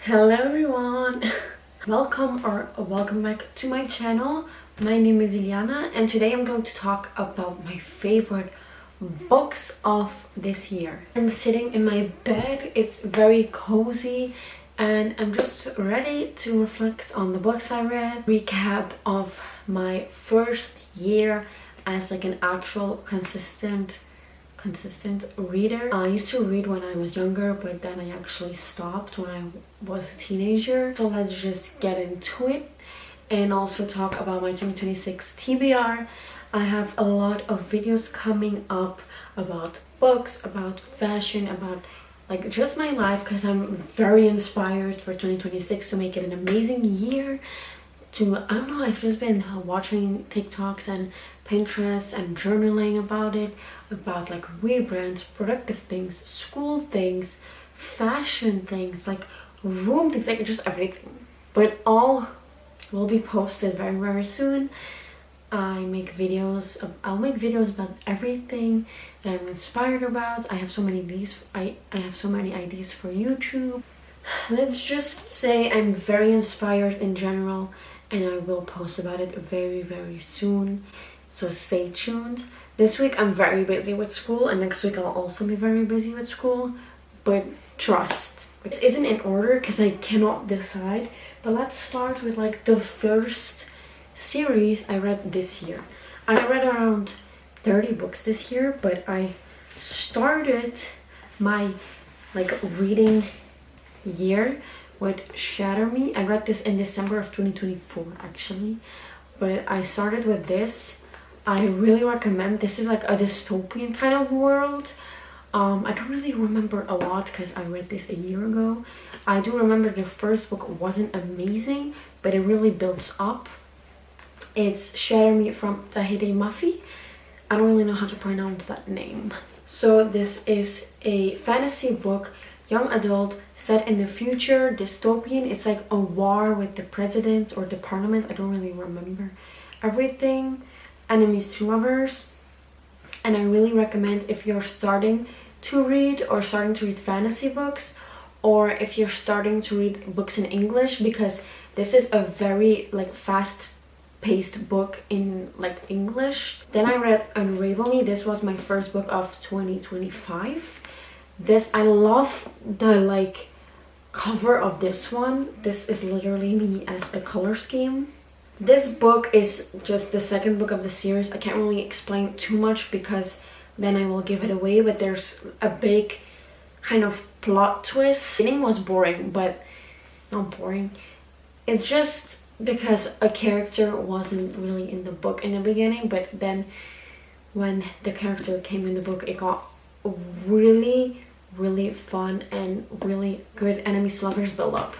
Hello everyone! Welcome back to my channel. My name is Ilyana and today I'm going to talk about my favorite books of this year. I'm sitting in my bed, it's very cozy and I'm just ready to reflect on the books I read, recap of my first year as like an actual consistent reader. I used to read when I was younger, but then I actually stopped when I was a teenager. So let's just get into it and also talk about my 2026 TBR. I have a lot of videos coming up about books, about fashion, about like just my life, because I'm very inspired for 2026 to make it an amazing year. I don't know, I've just been watching TikToks and Pinterest and journaling about it, about like rebrands, productive things, school things, fashion things, like room things, like just everything. But all will be posted very soon. I'll make videos about everything that I'm inspired about. I have so many ideas. I have so many ideas for YouTube. Let's just say I'm very inspired in general, and I will post about it very soon, so stay tuned. This week I'm very busy with school, and next week I'll also be very busy with school, but trust. It isn't in order because I cannot decide, but let's start with like the first series I read this year. I read around 30 books this year, but I started my like reading year with Shatter Me. I read this in December of 2024 actually, but I started with this. I really recommend. This is like a dystopian kind of world. I don't really remember a lot because I read this a year ago. I do remember the first book wasn't amazing, but it really builds up. It's Shatter Me from Tahiti Mafi. I don't really know how to pronounce that name. So this is a fantasy book, young adult, set in the future, dystopian. It's like a war with the president or the parliament. I don't really remember everything. Enemies to lovers. And I really recommend if you're starting to read or starting to read fantasy books, or if you're starting to read books in English, because this is a very like fast paced book in like English. Then I read Unravel Me. This was my first book of 2025. I love the like cover of this one. This is literally me as a color scheme. This book is just the second book of the series. I can't really explain too much because then I will give it away, but there's a big kind of plot twist. The beginning was boring, but not boring. It's just because a character wasn't really in the book in the beginning, but then when the character came in the book, it got really fun and really good enemies to lovers build up.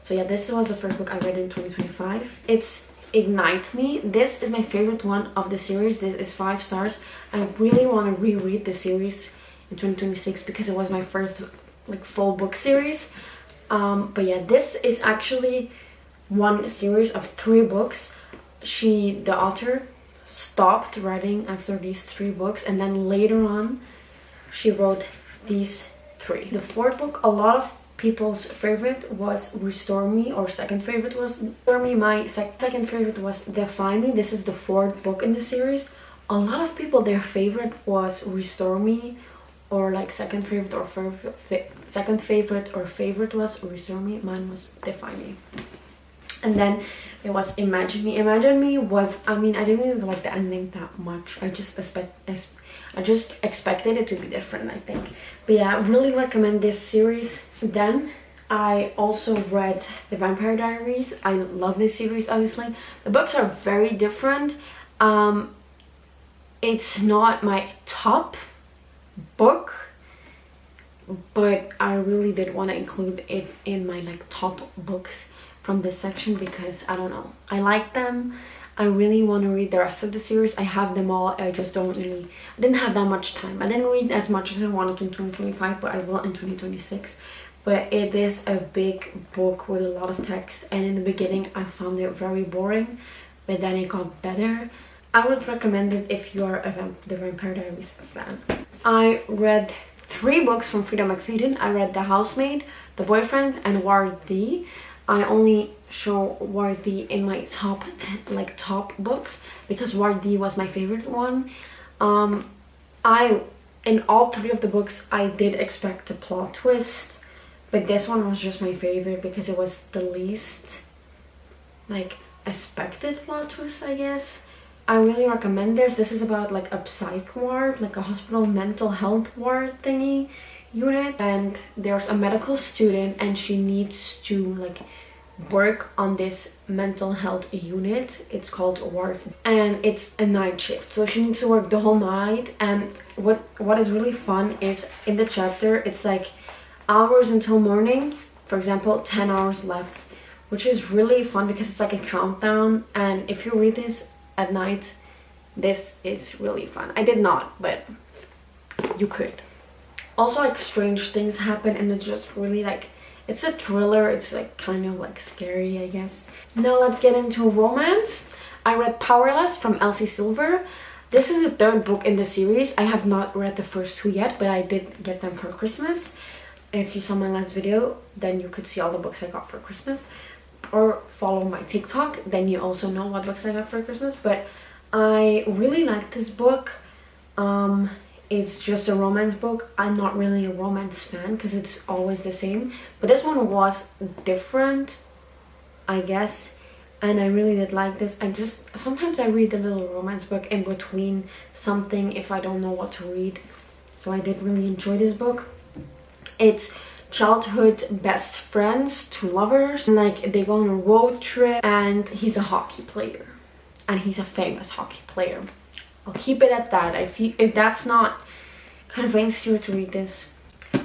So yeah, this was the first book I read in 2025. It's Ignite Me. This is my favorite one of the series. This is 5 stars. I really want to reread the series in 2026 because it was my first like full book series. But yeah, this is actually one series of 3 books. The author stopped writing after these 3 books, and then later on she wrote these 3. The 4th book, a lot of people's favorite was Restore Me, or second favorite was Restore Me. My second favorite was Define Me. This is the 4th book in the series. A lot of people, their favorite was Restore Me, or like second favorite was Restore Me. Mine was Define Me. And then it was Imagine Me. Imagine Me was, I mean, I didn't really like the ending that much. I just expected it to be different, I think. But yeah, I really recommend this series. Then I also read The Vampire Diaries. I love this series, obviously. The books are very different. It's not my top book, but I really did want to include it in my like top books from this section because I don't know, I like them. I really want to read the rest of the series. I have them all. I just I didn't have that much time. I didn't read as much as I wanted in 2025, but I will in 2026. But it is a big book with a lot of text, and in the beginning I found it very boring, but then it got better. I would recommend it if you are the Vampire Diaries fan. I read 3 books from Frida McFadden. I read The Housemaid, The Boyfriend, and War D. I only show War D in my top 10, like top books, because War D was my favorite one. In all 3 of the books I did expect a plot twist, but this one was just my favorite because it was the least like expected plot twist, I guess. I really recommend this. This is about like a psych ward, like a hospital mental health ward thingy unit, and there's a medical student and she needs to like work on this mental health unit. It's called ward, and it's a night shift, so she needs to work the whole night. And what is really fun is in the chapter it's like hours until morning, for example 10 hours left, which is really fun because it's like a countdown. And if you read this at night, this is really fun. I did not, but you could. Also, like strange things happen, and it's just really like, it's a thriller. It's like kind of like scary, I guess. Now let's get into romance. I read Powerless from Elsie Silver. This is the 3rd book in the series. I have not read the first 2 yet, but I did get them for Christmas. If you saw my last video, then you could see all the books I got for Christmas, or follow my TikTok, then you also know what books I got for Christmas. But I really like this book. It's just a romance book. I'm not really a romance fan because it's always the same, but this one was different, I guess, and I really did like this. Sometimes I read a little romance book in between something if I don't know what to read, so I did really enjoy this book. It's childhood best friends, 2 lovers, and like they go on a road trip, and he's a hockey player, and he's a famous hockey player. I'll keep it at that. If that's not convinced you to read this,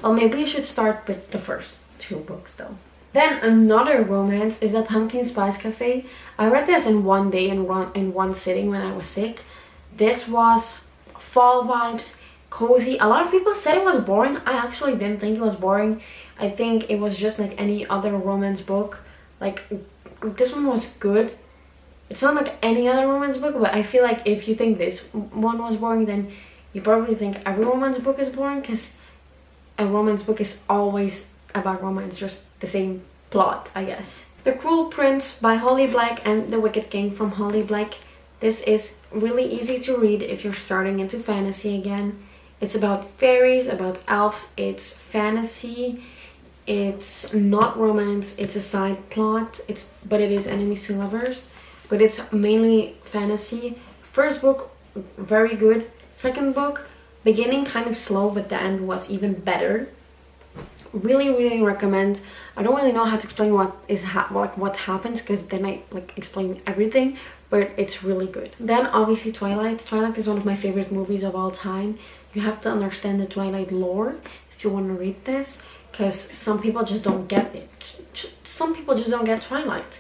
well, maybe you should start with the first 2 books though. Then another romance is The Pumpkin Spice Cafe. I read this in one day, in one sitting when I was sick. This was fall vibes, cozy. A lot of people said it was boring. I actually didn't think it was boring. I think it was just like any other romance book. Like, this one was good. It's not like any other romance book, but I feel like if you think this one was boring, then you probably think every romance book is boring, because a romance book is always about romance, just the same plot, I guess. The Cruel Prince by Holly Black and The Wicked King from Holly Black. This is really easy to read if you're starting into fantasy again. It's about fairies, about elves, it's fantasy, it's not romance, it's a side plot, but it is enemies to lovers. But it's mainly fantasy. First book, very good. Second book, beginning kind of slow, but the end was even better. Really recommend. I don't really know how to explain what happens, because then I like explain everything, but it's really good. Then obviously Twilight. Twilight is one of my favorite movies of all time. You have to understand the Twilight lore if you want to read this, because some people just don't get it. Some people just don't get Twilight.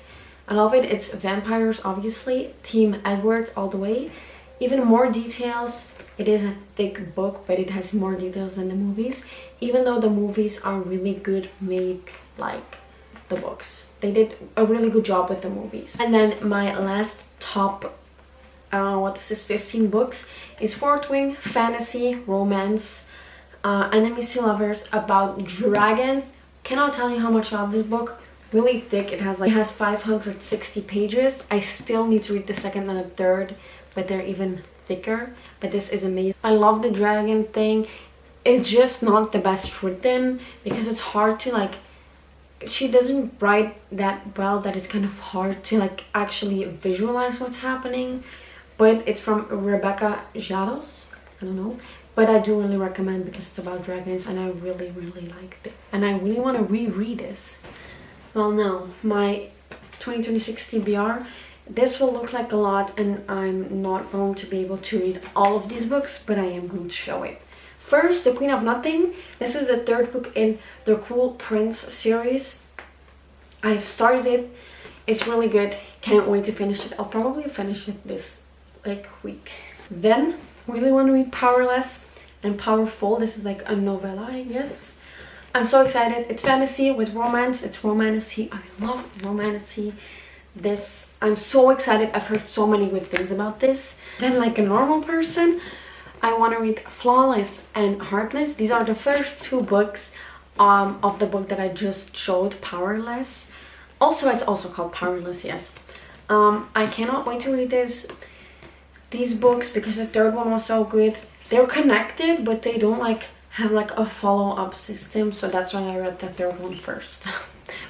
I love it. It's vampires, obviously. Team Edward all the way. Even more details. It is a thick book, but it has more details than the movies. Even though the movies are really good made like the books. They did a really good job with the movies. And then my last top, I don't know what this is, 15 books, is Fourth Wing, fantasy, romance, enemies to lovers, about dragons. Cannot tell you how much I love this book. Really thick. It has 560 pages. I still need to read the second and the third, but they're even thicker. But this is amazing. I love the dragon thing. It's just not the best written, because it's hard to like, she doesn't write that well that it's kind of hard to like actually visualize what's happening. But it's from Rebecca Jados, I don't know, but I do really recommend because it's about dragons, and I really liked it, and I really want to reread this. Well, now my 2026 TBR, this will look like a lot, and I'm not going to be able to read all of these books, but I am going to show it. First, The Queen of Nothing. This is the 3rd book in the Cruel Prince series. I've started it. It's really good. Can't wait to finish it. I'll probably finish it this like week. Then, really want to read Powerless and Powerful. This is like a novella, I guess. I'm so excited. It's fantasy with romance. It's romancy. I love romancy. I'm so excited. I've heard so many good things about this. Then, like a normal person, I want to read Flawless and Heartless. These are the first two books of the book that I just showed, Powerless. Also, it's also called Powerless, yes. I cannot wait to read these books because the third one was so good. They're connected, but they don't like have like a follow-up system, so that's why I read the third one first.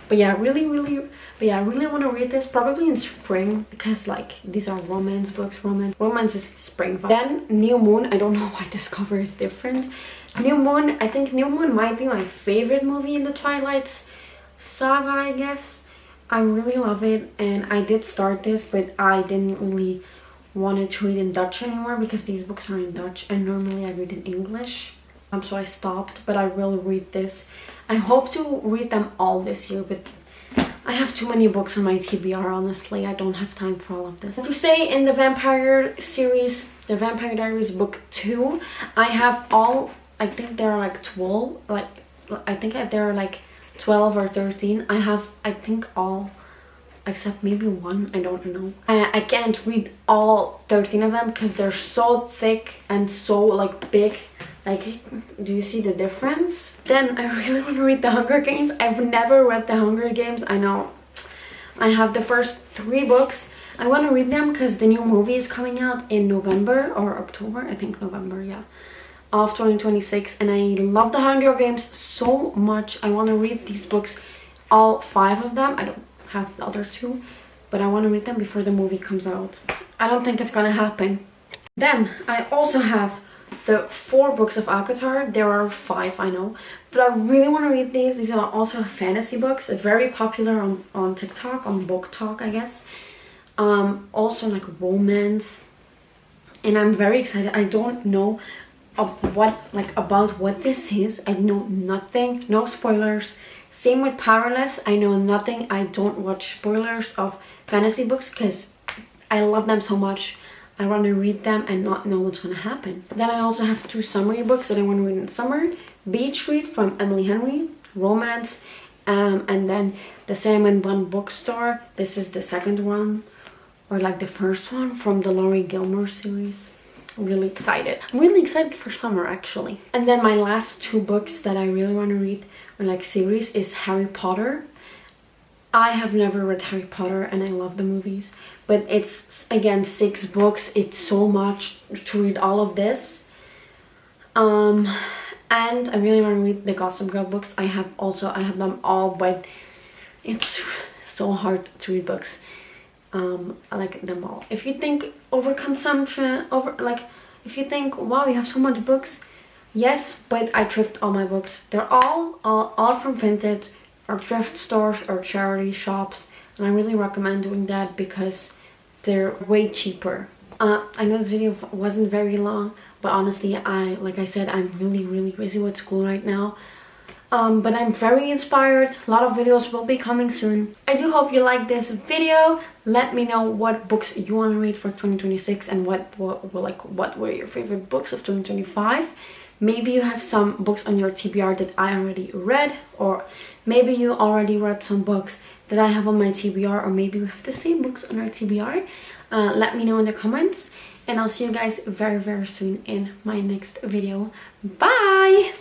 But yeah, I really want to read this probably in spring, because like these are romance books. Romance is spring. Then New Moon. I don't know why this cover is different. New Moon. I think New Moon might be my favorite movie in the Twilight saga, I guess. I really love it, and I did start this, but I didn't really want to read in Dutch anymore because these books are in Dutch and normally I read in English. So I stopped, but I will read this. I hope to read them all this year, but I have too many books on my TBR, honestly. I don't have time for all of this. To say in the Vampire series, the Vampire Diaries book 2, I have all, I think there are like 12, like I think there are like 12 or 13. I have, I think, all except maybe one, I don't know. I can't read all 13 of them because they're so thick and so like big. Like, do you see the difference? Then I really want to read The Hunger Games. I've never read The Hunger Games. I know I have the first 3 books. I want to read them because the new movie is coming out in November or October. I think November, yeah, of 2026. And I love The Hunger Games so much. I want to read these books, all 5 of them. I don't have the other 2, but I want to read them before the movie comes out. I don't think it's gonna happen. Then I also have the 4 books of Alcatraz. There are 5, I know, but I really want to read these. These are also fantasy books, very popular on TikTok, on Book Talk, I guess. Also like romance, and I'm very excited. I don't know about what this is. I know nothing, no spoilers. Same with Powerless. I know nothing. I don't watch spoilers of fantasy books because I love them so much. I want to read them and not know what's going to happen. Then I also have 2 summary books that I want to read in summer. Beach Read from Emily Henry, romance. And then The Salmon Bun Bookstore. This is the second one, or like the first one from the Laurie Gilmore series. I'm really excited. I'm really excited for summer, actually. And then my last 2 books that I really want to read, or like series, is Harry Potter. I have never read Harry Potter and I love the movies, but it's again 6 books. It's so much to read all of this. And I really want to read the Gossip Girl books. I have them all, but it's so hard to read books. I like them all. If you think overconsumption, if you think, wow, you have so much books, yes, but I thrift all my books. They're all from vintage or thrift stores or charity shops, and I really recommend doing that because they're way cheaper. I know this video wasn't very long, but honestly, like I said, I'm really busy with school right now. But I'm very inspired. A lot of videos will be coming soon. I do hope you like this video. Let me know what books you want to read for 2026 and what were your favorite books of 2025. Maybe you have some books on your TBR that I already read, or maybe you already read some books that I have on my TBR, or maybe we have the same books on our TBR. Let me know in the comments, and I'll see you guys very soon in my next video. Bye!